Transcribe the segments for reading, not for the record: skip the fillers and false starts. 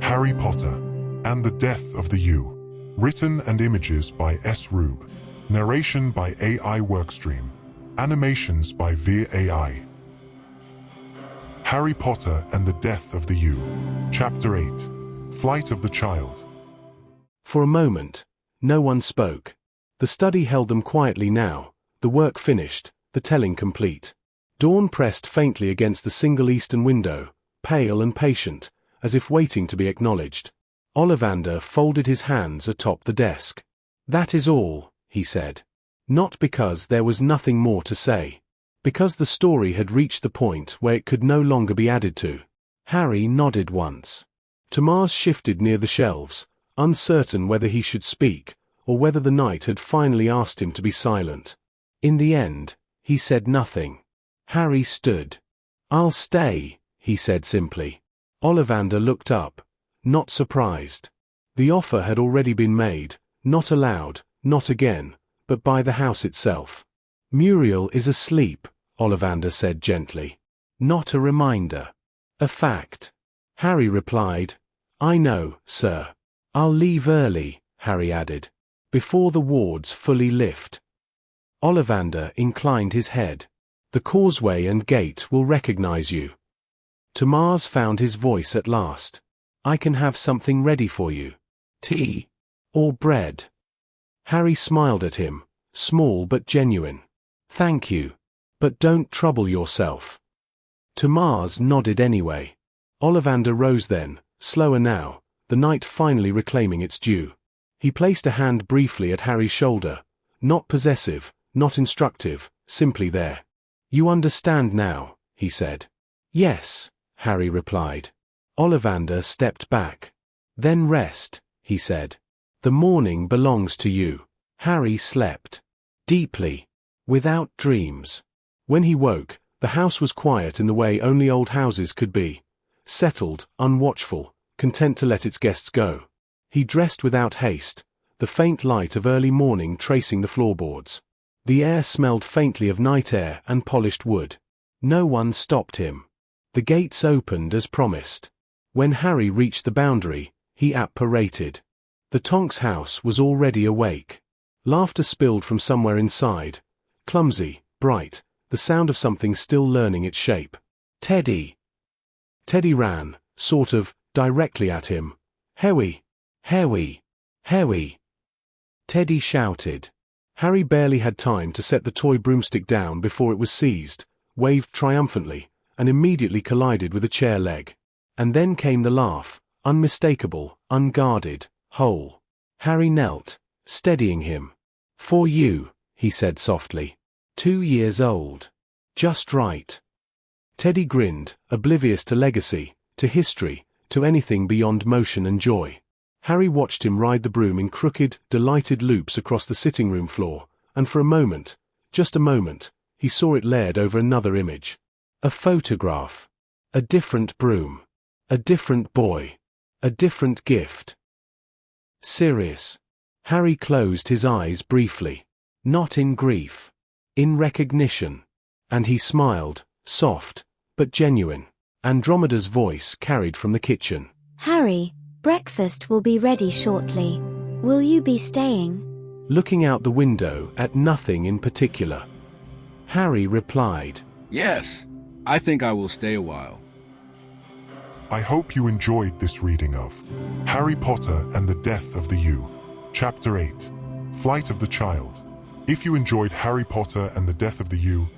Harry Potter and the Death of the U. Written and images by S. Rube. Narration by AI Workstream. Animations by Veer AI. Harry Potter and the Death of the U. Chapter 8. Flight of the Child. For a moment, no one spoke. The study held them quietly now, the work finished, the telling complete. Dawn pressed faintly against the single eastern window, pale and patient, as if waiting to be acknowledged. Ollivander folded his hands atop the desk. "That is all," he said. Not because there was nothing more to say. Because the story had reached the point where it could no longer be added to. Harry nodded once. Tomas shifted near the shelves, uncertain whether he should speak, or whether the knight had finally asked him to be silent. In the end, he said nothing. Harry stood. "I'll stay," he said simply. Ollivander looked up, not surprised. The offer had already been made, not aloud, not again, but by the house itself. "Muriel is asleep," Ollivander said gently. "Not a reminder. A fact." Harry replied, "I know, sir." "I'll leave early," Harry added, "before the wards fully lift." Ollivander inclined his head. "The causeway and gate will recognize you." Tomas found his voice at last. "I can have something ready for you. Tea? Or bread?" Harry smiled at him, small but genuine. "Thank you. But don't trouble yourself." Tomas nodded anyway. Ollivander rose then, slower now, the night finally reclaiming its due. He placed a hand briefly at Harry's shoulder, not possessive, not instructive, simply there. "You understand now," he said. "Yes," Harry replied. Ollivander stepped back. "Then rest," he said. "The morning belongs to you." Harry slept. Deeply. Without dreams. When he woke, the house was quiet in the way only old houses could be. Settled, unwatchful, content to let its guests go. He dressed without haste, the faint light of early morning tracing the floorboards. The air smelled faintly of night air and polished wood. No one stopped him. The gates opened as promised. When Harry reached the boundary, he apparated. The Tonks house was already awake. Laughter spilled from somewhere inside. Clumsy, bright, the sound of something still learning its shape. "Teddy!" Teddy ran, sort of, directly at him. "Hewi! Hewi! Hewi!" Teddy shouted. Harry barely had time to set the toy broomstick down before it was seized, waved triumphantly, and immediately collided with a chair leg. And then came the laugh, unmistakable, unguarded, whole. Harry knelt, steadying him. "For you," he said softly. 2 years old. Just right. Teddy grinned, oblivious to legacy, to history, to anything beyond motion and joy. Harry watched him ride the broom in crooked, delighted loops across the sitting room floor, and for a moment, just a moment, he saw it layered over another image. A photograph. A different broom. A different boy. A different gift. Serious. Harry closed his eyes briefly. Not in grief. In recognition. And he smiled, soft, but genuine. Andromeda's voice carried from the kitchen. "Harry, breakfast will be ready shortly. Will you be staying?" Looking out the window at nothing in particular. Harry replied, "Yes, I think I will stay a while." I hope you enjoyed this reading of Harry Potter and the Death of the U. Chapter 8. Flight of the Child. If you enjoyed Harry Potter and the Death of the U,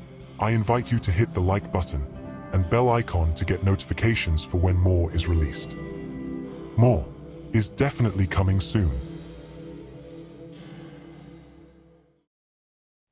I invite you to hit the like button and bell icon to get notifications for when more is released. More is definitely coming soon.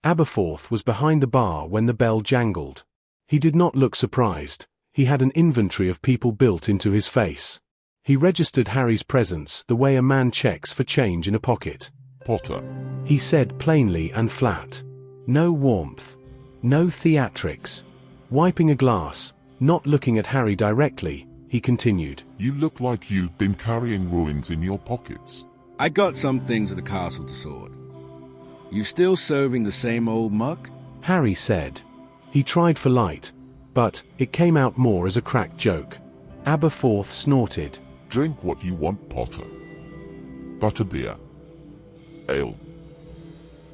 Aberforth was behind the bar when the bell jangled. He did not look surprised. He had an inventory of people built into his face. He registered Harry's presence the way a man checks for change in a pocket. "Potter," he said plainly and flat. No warmth. No theatrics. Wiping a glass, not looking at Harry directly, he continued. "You look like you've been carrying ruins in your pockets." I got some things at the castle to sort. You still serving the same old muck? Harry said. He tried for light, but it came out more as a cracked joke. Aberforth snorted. Drink what you want, Potter. Butterbeer. Ale.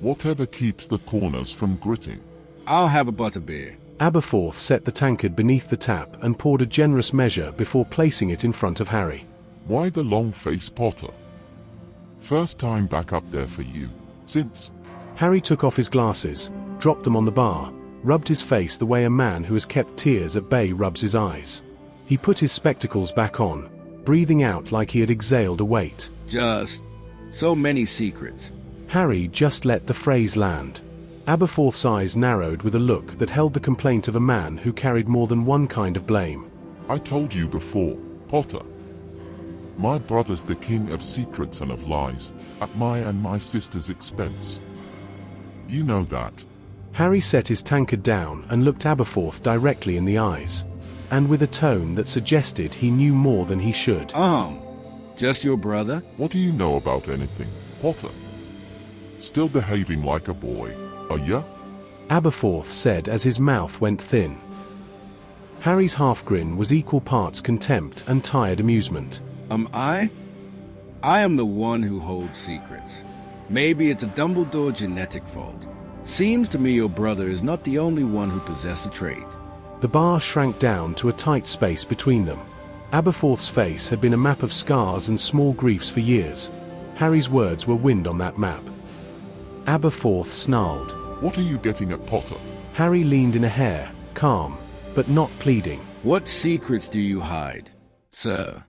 Whatever keeps the corners from gritting. I'll have a butterbeer. Aberforth set the tankard beneath the tap and poured a generous measure before placing it in front of Harry. Why the long face, Potter? First time back up there for you, since... Harry took off his glasses, dropped them on the bar, rubbed his face the way a man who has kept tears at bay rubs his eyes. He put his spectacles back on, breathing out like he had exhaled a weight. Just so many secrets. Harry just let the phrase land. Aberforth's eyes narrowed with a look that held the complaint of a man who carried more than one kind of blame. I told you before, Potter. My brother's the king of secrets and of lies, at my and my sister's expense. You know that. Harry set his tankard down and looked Aberforth directly in the eyes, and with a tone that suggested he knew more than he should. Just your brother? What do you know about anything, Potter? Still behaving like a boy, are ya? Aberforth said as his mouth went thin. Harry's half-grin was equal parts contempt and tired amusement. I? I am the one who holds secrets. Maybe it's a Dumbledore genetic fault. Seems to me your brother is not the only one who possessed a trait. The bar shrank down to a tight space between them. Aberforth's face had been a map of scars and small griefs for years. Harry's words were wind on that map. Aberforth snarled. What are you getting at, Potter? Harry leaned in a hair, calm, but not pleading. What secrets do you hide, sir?